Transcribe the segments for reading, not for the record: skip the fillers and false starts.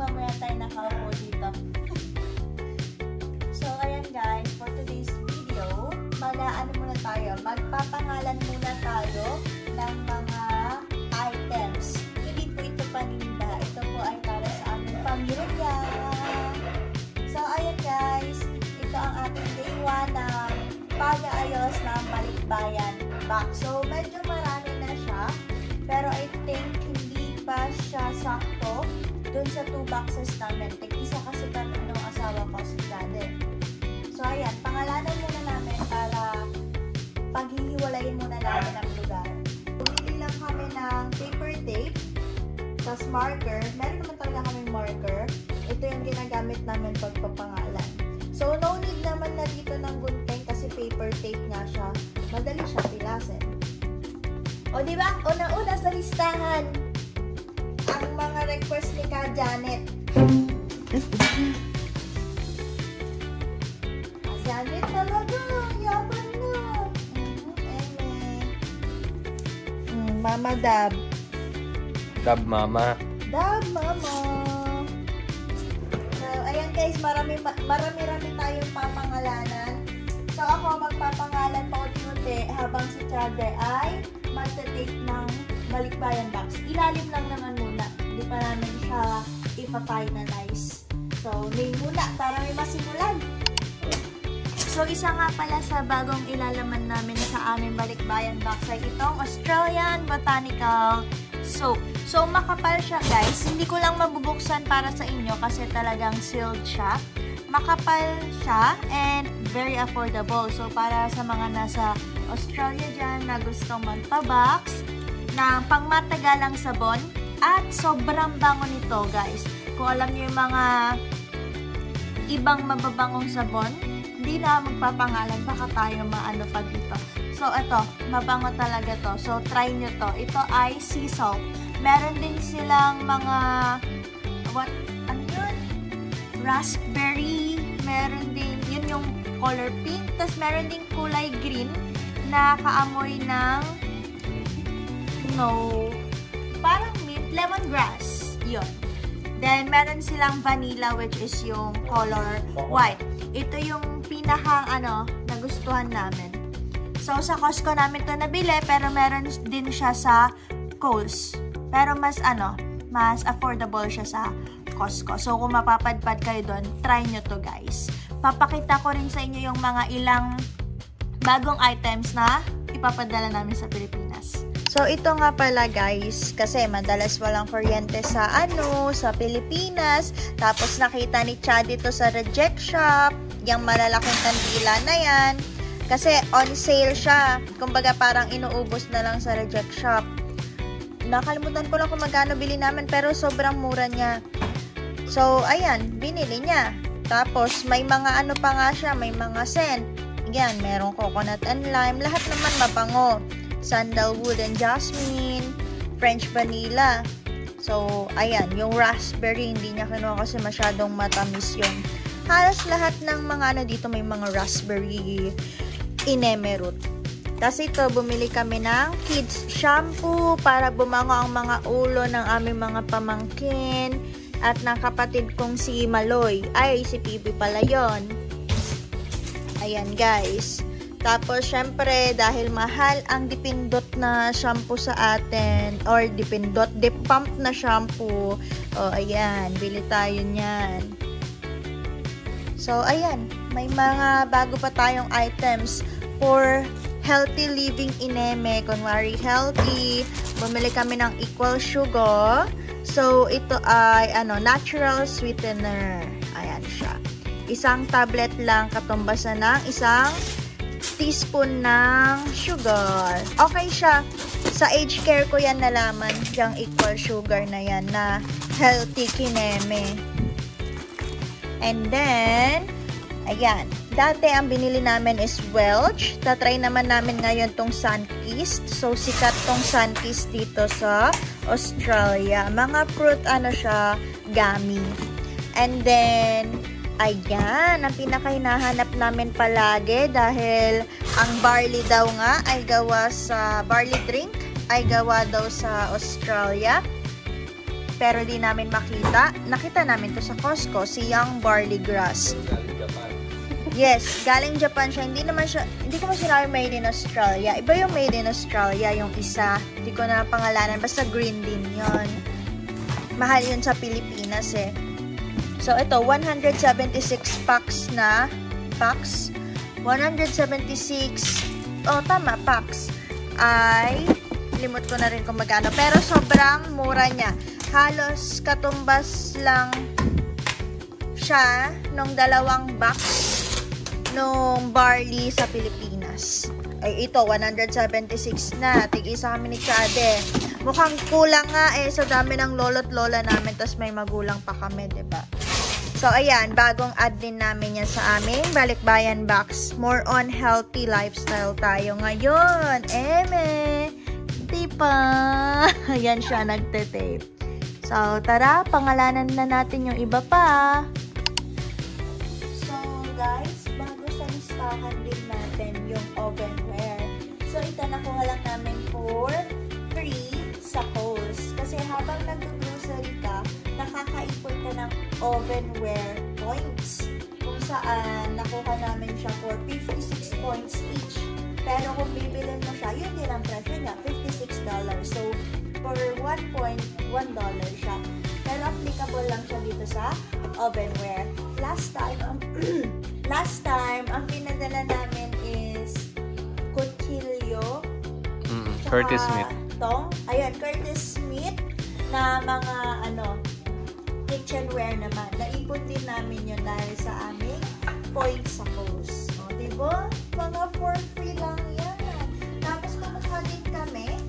mamaya tayo nakaupo dito. So, ayan guys, for today's video, magpapangalan muna tayo ng mga items. Hindi po ito paninda. Ito po ay para sa aming pamilya. So, ayan guys, ito ang ating day 1 na pag-aayos ng balikbayan box. So, medyo marami na siya, pero I think hindi pa siya sakto dun sa 2 boxes namin. Tig-isa kasi kami ng asawa ko si Jade. So, ayan, pangalanan muna namin para paghihiwalayin muna namin ang lugar. Bumili lang kami ng paper tape, tas marker. Meron naman talaga kaming marker. Ito yung ginagamit namin pagpapangalan. So, no need naman na dito ng gunting kasi paper tape nga siya. Madali siya pilasin. O, diba? Una-una sa listahan, ang mga request ni Ka Janet. Janet talaga, yaman na. Mama Dab. Dab Mama. Dab Mama. So, ayan guys, marami tayong papangalanan. So, ako magpapangalan pa unti-unti habang si Chade ay magte-take ng balikbayan box. Ilalim lang naman muna. Hindi pa namin siya ipa-finalize. So, name muna para may masimulan. So, isa nga pala sa bagong ilalaman namin sa aming balikbayan box ay itong Australian Botanical Soap. So, makapal siya guys. Hindi ko lang mabubuksan para sa inyo kasi talagang sealed siya. Makapal siya and very affordable. So, para sa mga nasa Australia dyan na gustong magpa-box ng pangmatagalang sabon at sobrang bango nito guys. Kung alam niyo yung mga ibang mababangong sabon, hindi na magpapangalan, baka tayo maano pa dito. So, ito, mabango talaga to. So, try nyo to. Ito ay sea salt. Meron din silang mga, ano yun? Raspberry. Meron din, yun yung color pink. Tapos, meron din kulay green na kaamoy ng, parang mint, lemongrass. Yun. Then, meron silang vanilla, which is yung color white. Ito yung pinakang nagustuhan namin. So, sa Costco namin to nabili, pero meron din siya sa Kohl's. Pero mas affordable siya sa Costco. So, kung mapapadpad kayo doon, try nyo to guys. Papakita ko rin sa inyo yung mga ilang bagong items na ipapadala namin sa Pilipinas. So, ito nga pala guys, kasi madalas walang kuryente sa Pilipinas. Tapos nakita ni Chad dito sa Reject Shop, yung malalaking kandila na yan. Kasi on sale siya. Kumbaga parang inuubos na lang sa Reject Shop. Nakalimutan ko lang kung magkano bili namin, pero sobrang mura niya. So, ayan, binili niya. Tapos, may mga pa nga siya, may mga scent. Yan, merong coconut and lime. Lahat naman mabango. Sandalwood and jasmine, French vanilla. So, ayan, yung raspberry, hindi niya kinuha kasi masyadong matamis yun. Halos lahat ng mga dito may mga raspberry inemerut. Tapos ito, bumili kami ng kids shampoo para bumango ang mga ulo ng aming mga pamangkin at ng kapatid kong si Maloy. Ay, si Pipi pala yun. Ayan, guys. Tapos, syempre, dahil mahal ang dipindot na shampoo sa atin, or dipump na shampoo, ayan, bili tayo niyan. So, ayan, may mga bago pa tayong items for healthy living ineme. Kunwari, healthy, bumili kami ng equal sugar. So, ito ay, natural sweetener. Ayan siya. Isang tablet lang katumbasan ng isang teaspoon ng sugar. Okay siya. Sa age care ko yan nalaman, yung equal sugar na yan, na healthy kineme. And then, ayan. Dati ang binili namin is Welch. Tatry naman namin ngayon tong Sunkist. So, sikat tong Sunkist dito sa Australia. Mga fruit, siya, gummy. And then, ayan, ang pinakahinahanap namin palagi dahil ang barley daw nga ay gawa sa barley drink, ay gawa daw sa Australia. pero di namin makita. Nakita namin to sa Costco, si Young Barley Grass. Yes, galing Japan siya. Hindi ko man sinabi made in Australia. Iba yung made in Australia, yung isa. Hindi ko na pangalanan. Basta green din yon. Mahal yun sa Pilipinas eh. So, ito, 176 packs na. Packs. 176. Oh, tama, packs. Ay, limot ko na rin kung magkano. Pero sobrang mura niya. Halos katumbas lang siya nung 2 box nung barley sa Pilipinas. Ay, ito, 176 na. Tig-isa kami ni Chade. Mukhang kulang nga eh. So, dami ng lolo't lola namin. Tapos may magulang pa kami, diba? So, ayan. Bagong add din namin yan sa aming Balikbayan box. More on healthy lifestyle tayo ngayon. Eme! Diba? Ayan siya, nagte-tape. So, tara. Pangalanan na natin yung iba pa. So, guys, bago sa listahan din natin yung ovenware. So, ito nakuha lang namin for free sa Kohl's. Kasi habang nag-grocery ka, nakakaipon ka ng ovenware points. Kung saan, nakuha namin siya for 56 points each. Pero kung bibilin mo siya, yun din ang presyo niya, $56. So, for 1 point, $1 siya. Pero applicable lang siya dito sa ovenware. Last time, ang pinadala namin is kutsilyo. Curtis Smith. Ayun, Curtis Smith na mga kitchenware naman. Naipon din namin yun dahil sa aming points sa Kohl's. O, diba? Mga for free lang yan. Tapos kumuha din kami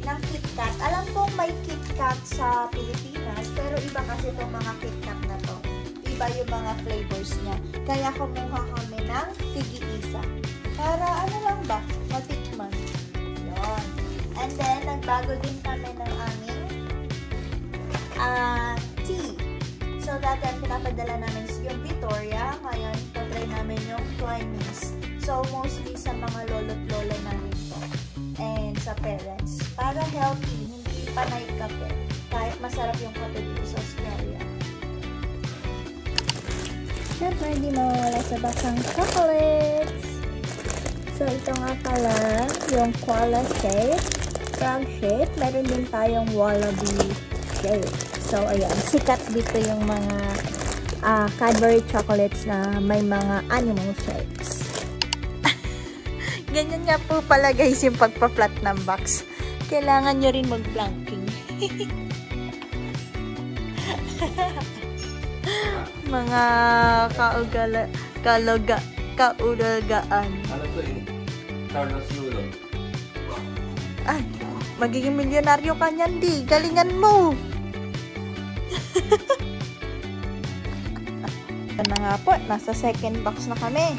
ng KitKat. Alam kong may KitKat sa Pilipinas, pero iba kasi itong mga KitKat na to. Iba yung mga flavors niya. Kaya kumuha kami ng tig-isa. Para lang ba? Matikman. Yun. And then, nagbago din kami ng aming tea. So, dati ang pinapadala namin yung Victoria. Ngayon, patry namin yung Twinings. So, mostly sa mga lolo't lola namin to. And sa parents. Para healthy, hindi panay kape. Kahit masarap yung kape dito sa Australia. Siyempre, hindi mawawala sa bakang chocolates. So, ito nga pala yung koala shape, frog shape. Meron din tayong wallaby shape. So, ayan. Sikat dito yung mga Cadbury chocolates na may mga animal shapes. Ganyan nga po pala guys yung pagpa-flat ng box. Kailangan nyo rin mag-blanking. Mga kaulagaan. Ano to eh? Carlos Yulo. Ay, magiging milyonaryo ka niyan, di. Galingan mo. Ito na nga po, nasa second box na kami.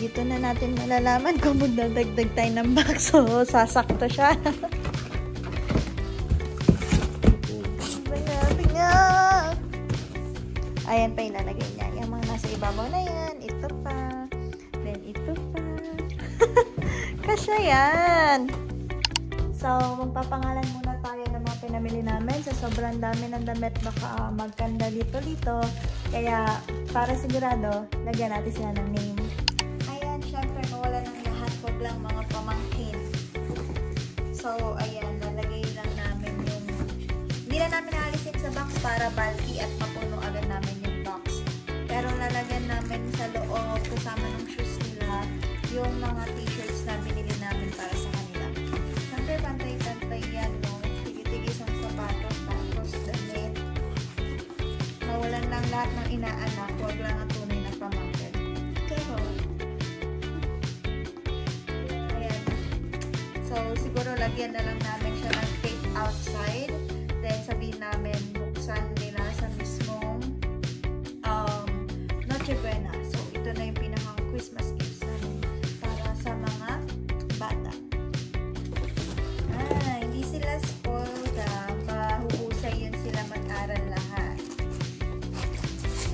Dito na natin malalaman kung magdadagdag tayo ng box. So, sasakto siya. Ayan pa ilalagay niya. Yung mga nasa ibabaw na yan. Ito pa. Then, ito pa. Kasya yan. So, magpapangalan muna tayo ng mga pinamili namin. Sa sobrang dami ng damit, baka magkanda dito. Kaya, para sigurado, lagyan natin sila ng name. Ayan, syempre, mawala ng lahat. Huwag lang mga pamangkin. So, ayan, lalagay lang namin yung... Hindi na namin naalisin sa box para bulky at mapuno agad namin yung box. Pero lalagyan namin sa loob, kasama ng shoes nila, yung mga t-shirts na binili namin para sa kanila. Siyempre, pantay-pantay yan, no? Tigis-tigis ang sapatos, tapos damit. Mawalan lang lahat ng inaanak, huwag lang ang tunay na pamangkin. Pero, ayan. So, siguro lagyan na lang namin siya ng tape outside. Then, sabihin namin, buksan nila sa mismong Noche Buena. So, ito na yung pinaka-Christmas gifts namin para sa mga bata. Hindi sila spoiled. Mahuhusay yun sila mag-aral lahat.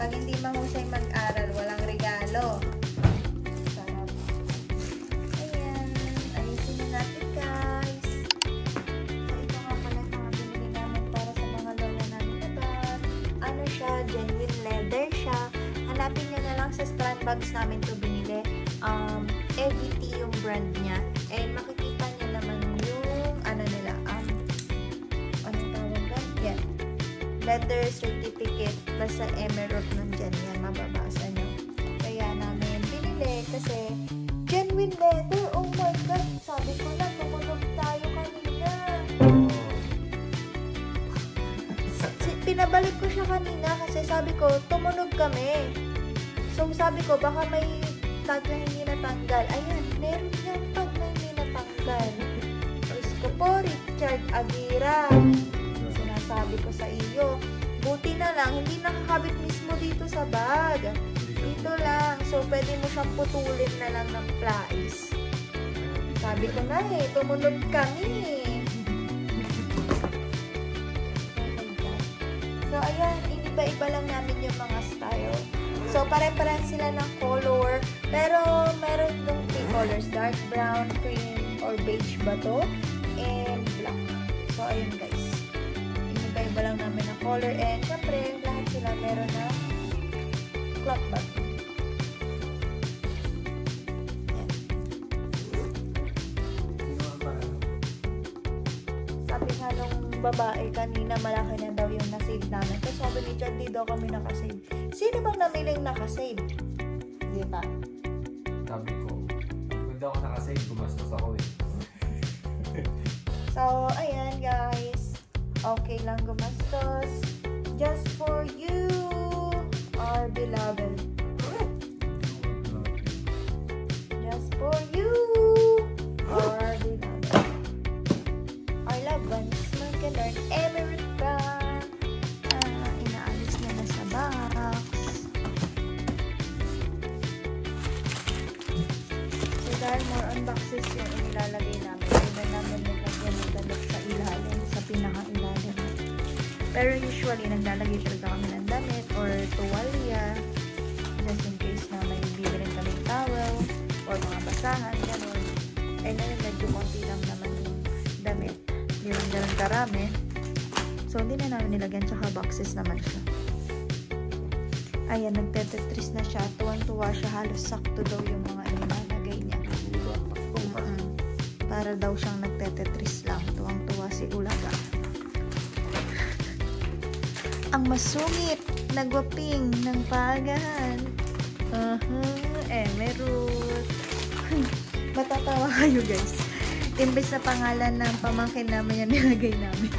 Pag hindi mahusay mag-aral, walang regalo. Sarap. Ayan. Ayusin na natin, guys. So, ito nga pala mga binili bags namin to binili. EVT yung brand niya. And makikita niyo naman yung, ano nila, anong tawag ba? Yeah. Leather certificate plus sa Emerald nandyan yan. Mababasa niyo. Kaya namin binili kasi genuine leather. Oh my God! Sabi ko na, tumunog tayo kanina. Pinabalik ko siya kanina kasi sabi ko, tumunog kami. So, sabi ko, baka may tag na hindi natanggal. Ayan, meron yung tag na hindi natanggal. Diyos ko po, Richard Aguirre. Sinasabi ko sa iyo. Buti na lang, hindi nakakabit mismo dito sa bag. Dito lang. So, pwede mo siyang putulin na lang ng plies. Sabi ko na tumunog kami. So, ayan, iba-iba lang namin yung mga style. So, pare-parehan sila ng color. Pero, meron dong 3 colors. Dark brown, cream, or beige ba to? And black. So, ayun guys. Iba-iba lang namin ng color. And, syempre, lahat sila meron na cloth bag. Sabi nga nung babae kanina, malaki na daw yung nasave namin. Kasi sabi ni Chad, di daw kami nakasave. Sino bang namiling nakasave? Di ba? Sabi ko, kung daw ako nakasave, gumastos ako eh. So, ayan guys. Okay lang gumastos. Just for you, our beloved. Just for you, our beloved. Our loved ones, mag-learn America. Inaalis na na sa box. So, dahil more on boxes yung inilalagay namin, hindi na namin nilagyan ng damit sa ilalim, sa pinaka-ilalim. Pero usually, naglalagay talaga kami ng damit or tuwalya, just in case na may bibili kami towel or mga basahan, gano'n. Eh, ngayon, medyo konti lang naman yung damit. Hindi lang ganun karami. So, hindi na namin nilagyan, tsaka boxes naman siya. Ayan, nagtetetris na siya. Tuwang-tuwa siya. Halos sakto daw yung mga inalagay niya. Para daw siyang nagtetetris lang. Tuwang-tuwa si Ulaga. Ang masungit, nagwaping ng paagahan. Emerald. Matatawa kayo guys. Imbes na pangalan ng pamangkin namin yung nilagay namin.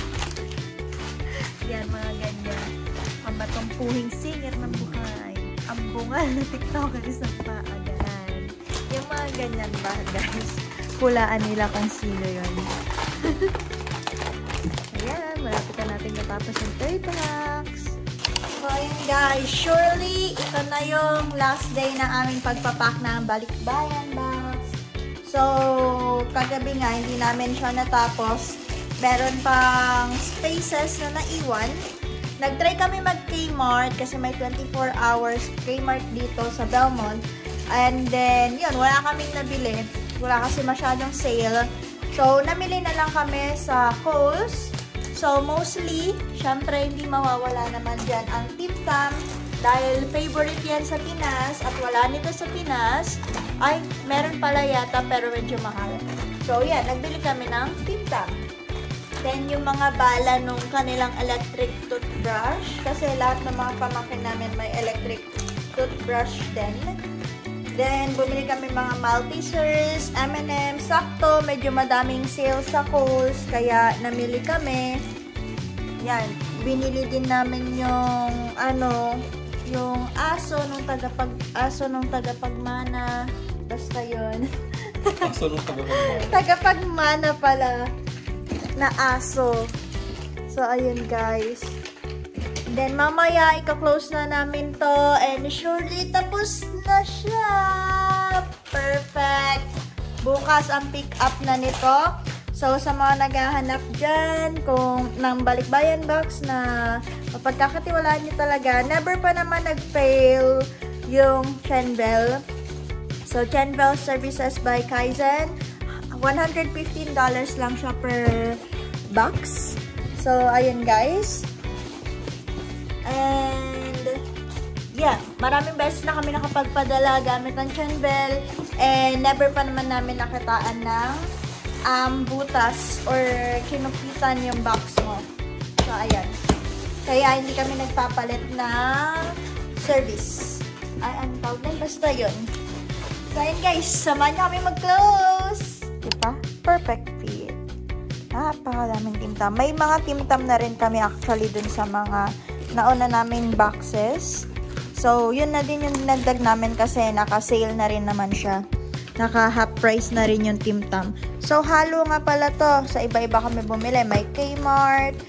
Yan, mga ganyan. Ang batong puhing singer ng buhay. Ang bungal na tiktokers ng paagahan. Yung mga ganyan ba, guys? Hulaan nila kung sino yun. Ayan, malapit na natin natapos yung toy box. So, ayan guys. Surely, ito na yung last day na aming pagpapak ng balikbayan box. So, kagabi nga, hindi namin siya natapos. Meron pang spaces na naiwan. Nag-try kami mag-Kmart kasi may 24 hours Kmart dito sa Belmont. And then, yun, wala kaming nabili. Wala kasi masyadong sale. So, namili na lang kami sa Kohl's. So, mostly, syempre, hindi mawawala naman dyan ang Tim Tam. Dahil favorite yan sa Pinas at wala nito sa Pinas. Ay, meron pala yata pero medyo mahal. So, yan. Nagbili kami ng Tim Tam. Then, yung mga bala nung kanilang electric toothbrush. Kasi lahat ng mga pamangkin namin may electric toothbrush din. Then, bumili kami mga Maltesers, M&M. Sakto, medyo madaming sale sa Kohl's. Kaya, namili kami. Yan. Binili din namin yung, yung aso nung tagapagmana. Basta yun. Aso nung tagapagmana. Tagapagmana pala na aso. So, ayun guys. Then, mamaya, ika-close na namin to. And surely, tapos na siya. Perfect. Bukas ang pick up na nito. So, sa mga naghahanap dyan, kung ng balikbayan box na mapagkakatiwalaan nyo talaga, never pa naman nag-fail yung Chenvel. So, Chenvel Services by Kaizen. $115 lang siya per box. So, ayun guys. And, yeah, maraming beses na kami nakapagpadala gamit ng Chanvel. And never pa naman namin nakitaan ng butas or kinupitan yung box mo. So, ayan. Kaya hindi kami nagpapalit ng service. Ay, ang tawag na, basta yun. So, ayan guys, samahan nyo kami mag-close. Diba? Perfect fit. Napakadaming timtam. May mga timtam na rin kami actually dun sa mga nauna naming boxes. So, yun na din yung dinagdag namin kasi naka-sale na rin naman siya. Naka-half price na rin yung timtam. So, halo nga pala to. Sa iba-iba kami bumili. May Kmart,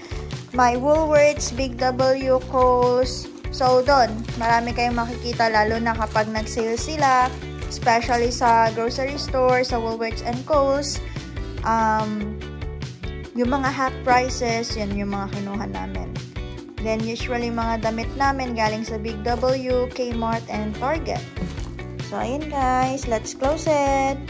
may Woolworths, Big W, Kohl's. So, doon, marami kayong makikita lalo na kapag nag-sale sila. Especially sa grocery store, sa Woolworths and Kohl's. Yung mga half prices, yan yung mga kinuha namin. Then, usually, mga damit namin galing sa Big W, Kmart, and Target. So, ayun guys. Let's close it.